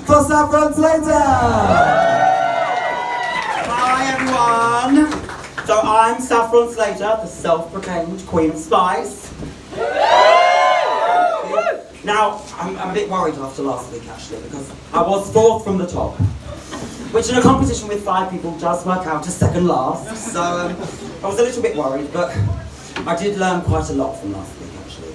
for Saffron Slayter! Hi everyone! So I'm Saffron Slayter, the self-proclaimed Queen of Spice. Now, I'm a bit worried after last week actually, because I was 4th from the top, which in a competition with 5 people does work out as 2nd last. So I was a little bit worried, but I did learn quite a lot from last week actually.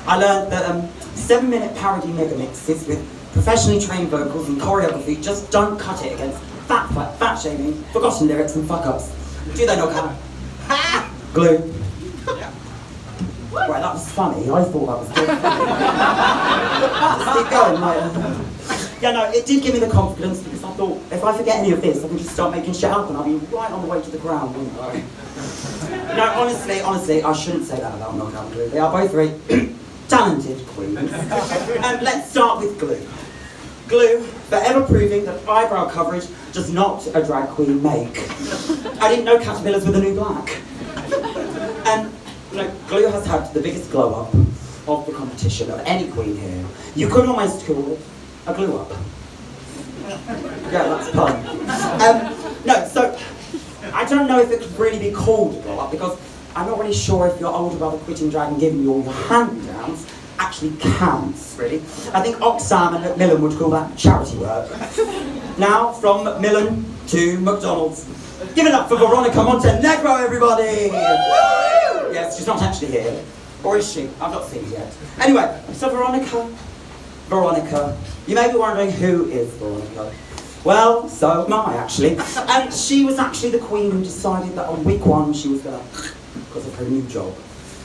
I learned that 7-minute parody mega mixes with professionally trained vocals and choreography just don't cut it against fat shaming, forgotten lyrics and fuck-ups. Do they not count? Glue. Yeah. Right, that was funny. I thought that was good. Just keep going, yeah, no, it did give me the confidence because I thought if I forget any of this, I can just start making shit up and I'll be right on the way to the ground, wouldn't I? No, honestly, I shouldn't say that about Knockout and Glue. They are both very talented queens. Let's start with Glue. Glue, forever proving that eyebrow coverage does not a drag queen make. I didn't know caterpillars were the new black. And Glue has had the biggest glow up of the competition of any queen here. You could almost call it a glue up. Yeah, that's a pun. No, so I don't know if it could really be called a glow up because I'm not really sure if your older brother quitting drag and giving you all your hand-me-downs actually counts, really. I think Oxfam and Macmillan would call that charity work. Now, from Macmillan to McDonald's. Give it up for Veronica Montenegro, everybody! Woo! Yes, she's not actually here. Or is she? I've not seen it yet. Anyway, so Veronica, you may be wondering who is Veronica. Well, so am I, actually. And she was actually the queen who decided that on week 1 she was going to because of her new job.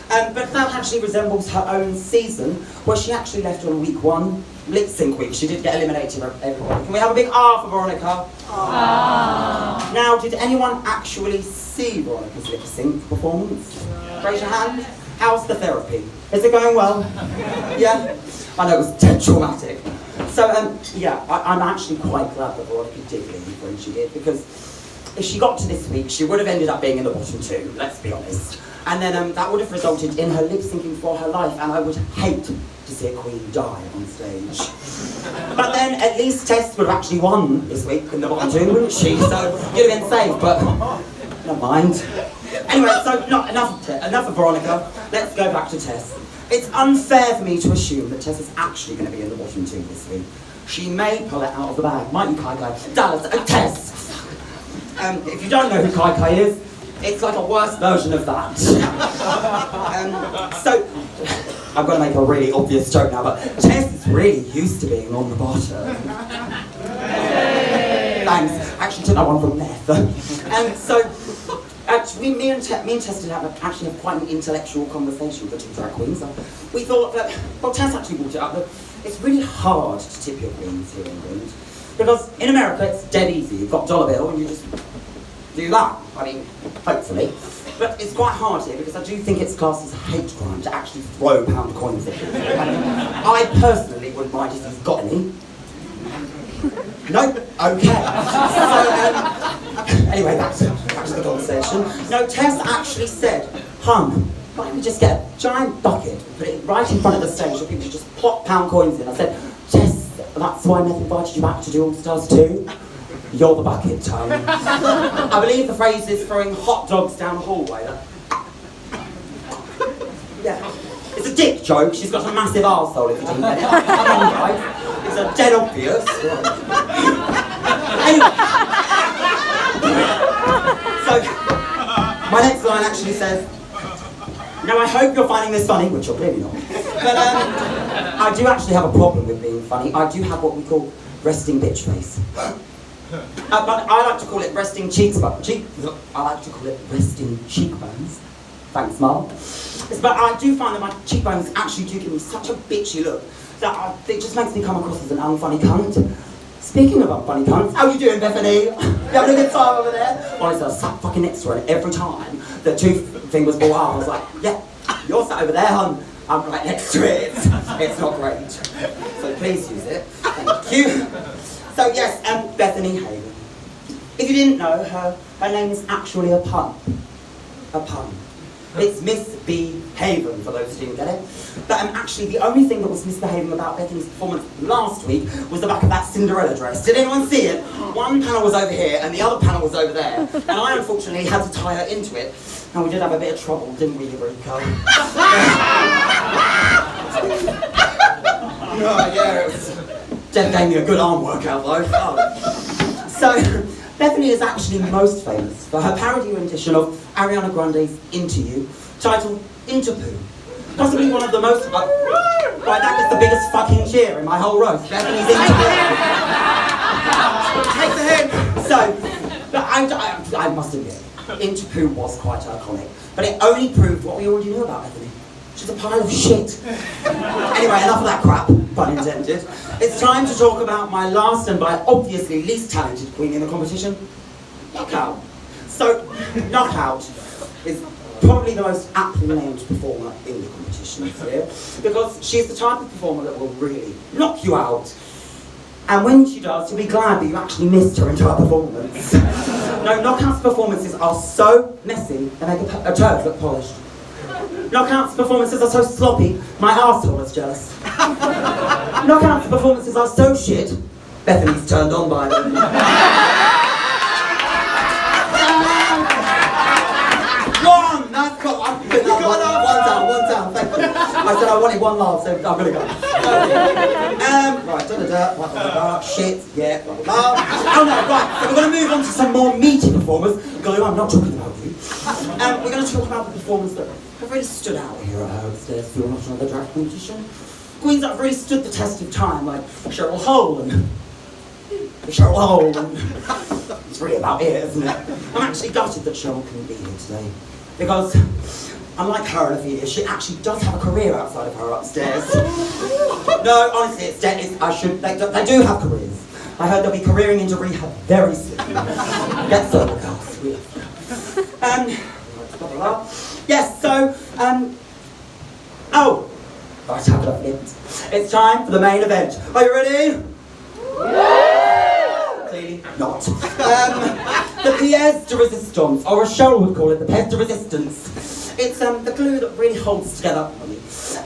But that actually resembles her own season, where she actually left on week 1, lip sync week. She did get eliminated, everybody. Can we have a big R for Veronica? Aww. Now, did anyone actually see Veronica's lip sync performance? Raise your hand. How's the therapy? Is it going well? Yeah? I know it was dead traumatic. So, yeah, I'm actually quite glad that Veronica did leave when she did, because if she got to this week, she would have ended up being in the bottom 2, let's be honest. And then that would have resulted in her lip-syncing for her life, and I would hate to see a queen die on stage. But then at least Tess would have actually won this week in the bottom 2, wouldn't she? So you'd have been safe, but never mind. Anyway, so enough of Veronica. Let's go back to Tess. It's unfair for me to assume that Tess is actually going to be in the bottom 2 this week. She may pull it out of the bag, mightn't you, Kai Kai? Dallas, Tess! If you don't know who Kai Kai is, it's like a worse version of that. So, I'm going to make a really obvious joke now, but Tess is really used to being on the bottom. Thanks. I actually took that one from Meth. So, actually, me and Tess did have quite an intellectual conversation with the 2 drag queens. We thought that, well, Tess actually brought it up, that it's really hard to tip your queens here in England. Because in America, it's dead easy. You've got dollar bill and you just do that. I mean, hopefully. But it's quite hard here because I do think it's classed as a hate crime to actually throw pound coins at people. I personally wouldn't mind if you've got any. Nope. Okay. So, anyway, back to the conversation. No, Tess actually said, why don't we just get a giant bucket and put it right in front of the stage so people just plop pound coins in. I said, Tess, that's why Meth invited you back to do All Stars 2. You're the bucket, Tom. I believe the phrase is throwing hot dogs down the hallway. Yeah. It's a dick joke. She's got a massive arsehole if you didn't get it. Come on, guys. It's a dead obvious. Anyway. So, my next line actually says, now I hope you're finding this funny, which you're clearly not. But I do actually have a problem with being funny. I do have what we call resting bitch face. But I like to call it resting cheeks, I like to call it resting cheekbones. Thanks, Mum. But I do find that my cheekbones actually do give me such a bitchy look that it just makes me come across as an unfunny cunt. Speaking of unfunny cunts, how you doing, Bethany? You having a good time over there? Honestly, I sat fucking next to her, and every time the tooth thing was brought up, I was like, yeah, you're sat over there, hun. I'm right next to it. It's not great. So please use it. Thank you. So yes, Bethany Haven. If you didn't know, her name is actually a pun. A pun. It's misbehaving, for those who didn't get it. But actually, the only thing that was misbehaving about Bethany's performance last week was the back of that Cinderella dress. Did anyone see it? One panel was over here, and the other panel was over there. And I, unfortunately, had to tie her into it. And we did have a bit of trouble, didn't we, Eureka? Yeah, Deb gave me a good arm workout, though. Oh. So, Bethany is actually most famous for her parody rendition of Ariana Grande's Into You, titled Into Poo. Possibly one of the most... right, that is the biggest fucking cheer in my whole roast. Bethany's Into Poo. Take the hint! So, I must admit, Into Poo was quite iconic, but it only proved what we already knew about Bethany. She's a pile of shit. Anyway, enough of that crap, pun intended. It's time to talk about my last and by obviously least talented queen in the competition, Knockout. So, Knockout is probably the most aptly named performer in the competition here, because she's the type of performer that will really knock you out. And when she does, you'll be glad that you actually missed her entire performance. No, Knockout's performances are so messy, they make a turd look polished. Knockout's performances are so sloppy, my arsehole is jealous. Knockout's performances are so shit, Bethany's turned on by them. One! That's cool. One down, thank you. I said I wanted one laugh, so I'm gonna go. Right, shit, yeah, blah, blah, blah. Oh no, right, so we're gonna move on to some more meaty performers. I'm not talking about you. We're gonna talk about the performers that have really stood out here at Upstairs through not another drag competition. Queens that have really stood the test of time, like Cheryl Hole and... It's really about it, isn't it? I'm actually gutted that Cheryl couldn't be here today. Because, unlike her and Ophelia, she actually does have a career outside of her upstairs. No, honestly, it's dead. They do have careers. I heard they'll be careering into rehab very soon. Get sober, girls. We love you. Blah, blah, blah. Yes, so, oh, right, how could I forget? It's time for the main event. Are you ready? Clearly not. The pièce de résistance, or as Cheryl would call it, the pièce de résistance. It's the glue that really holds together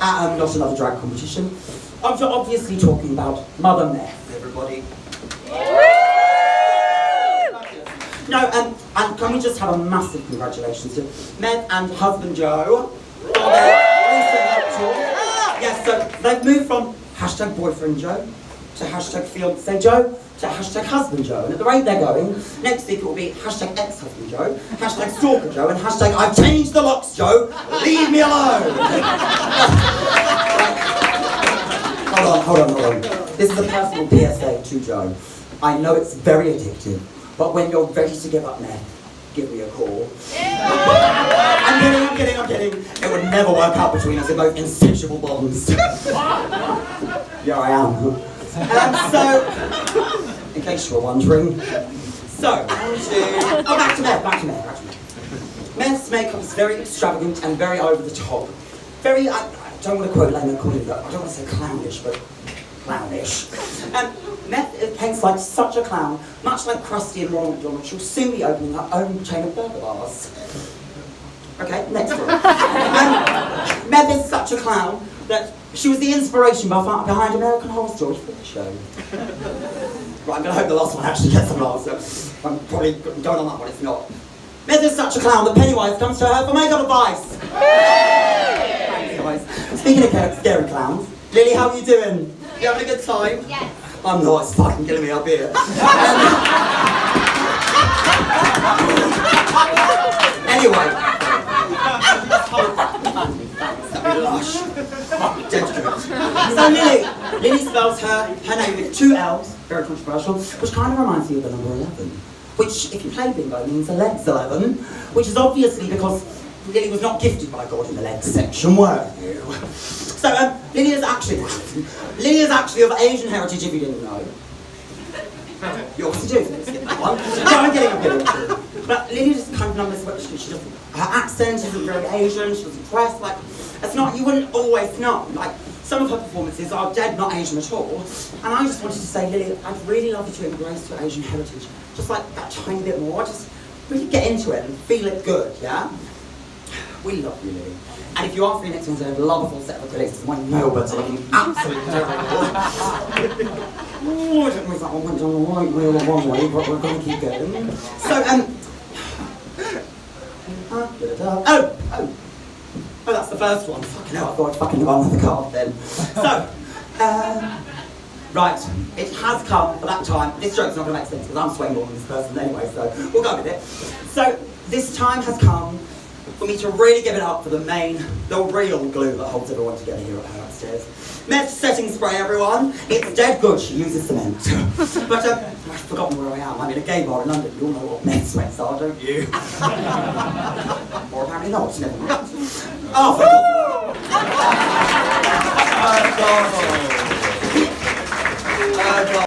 not another drag competition. I'm obviously talking about Mother Meth, everybody. No, and can we just have a massive congratulations to Meth and husband Joe for their recent nuptials. Yes, so they've moved from hashtag boyfriend Joe to hashtag fiance Joe to hashtag husband Joe. And at the rate they're going, next week it will be hashtag ex-husband Joe, hashtag stalker Joe, and hashtag I've changed the locks Joe, leave me alone. Hold on. This is a personal PSA to Joe. I know it's very addictive, but when you're ready to give up meth, give me a call. I'm kidding. It would never work out between us in both insatiable bonds. Yeah, I am. So, in case you were wondering. So, back to Meth. Meth's makeup is very extravagant and very over the top. Very, I don't want to quote Lena Queen, but I don't want to say clownish, but clownish. Meth paints like such a clown, much like Krusty and Ronald McDonald. She'll soon be opening her own chain of burger bars. Okay, next one. Meth is such a clown that she was the inspiration behind American Horror Story for the show. Right, I'm going to hope the last one actually gets some laughs, so I'm probably going on that one if not. Meth is such a clown that Pennywise comes to her for makeup advice. Thanks, guys. Speaking of scary clowns, Lily, how are you doing? You having a good time? Yes. I'm not, it's fucking getting me up here. Anyway. So Lily spells her name with 2 L's, very controversial, which kind of reminds me of the number 11, which, if you play bingo, means the legs 11, which is obviously because Lily was not gifted by God in the legs section, were you? So Lily is actually of Asian heritage, if you didn't know. You obviously do, so let's skip that one. No, I'm kidding. But Lily just kind of numbers what she doesn't. Her accent isn't very Asian. She doesn't dress like. It's not. You wouldn't always know. Like some of her performances are dead not Asian at all. And I just wanted to say, Lily, I'd really love you to embrace your Asian heritage, just like that tiny bit more. Just really get into it and feel it good, yeah. We love you, Lee. And if you are free next Wednesday, I'd love a full set of acrylics. There's one Melbourne, so looking absolutely terrible. Oh, I don't know if that one went down the right way or the wrong way, but we're going to keep going. So, Oh, that's the first one. Fucking hell, I thought I'd fucking gone with the card then. So, right, it has come for that time. This joke's not going to make sense because I'm swaying more than this person anyway, so we'll go with it. So, this time has come for me to really give it up for the real glue that holds everyone together here at her upstairs. Meth setting spray, everyone. It's dead good. She uses cement. But I've forgotten where I am. I'm in a gay bar in London. You all know what meth sweats are, don't you? Or apparently not. Never mind. Oh, for God.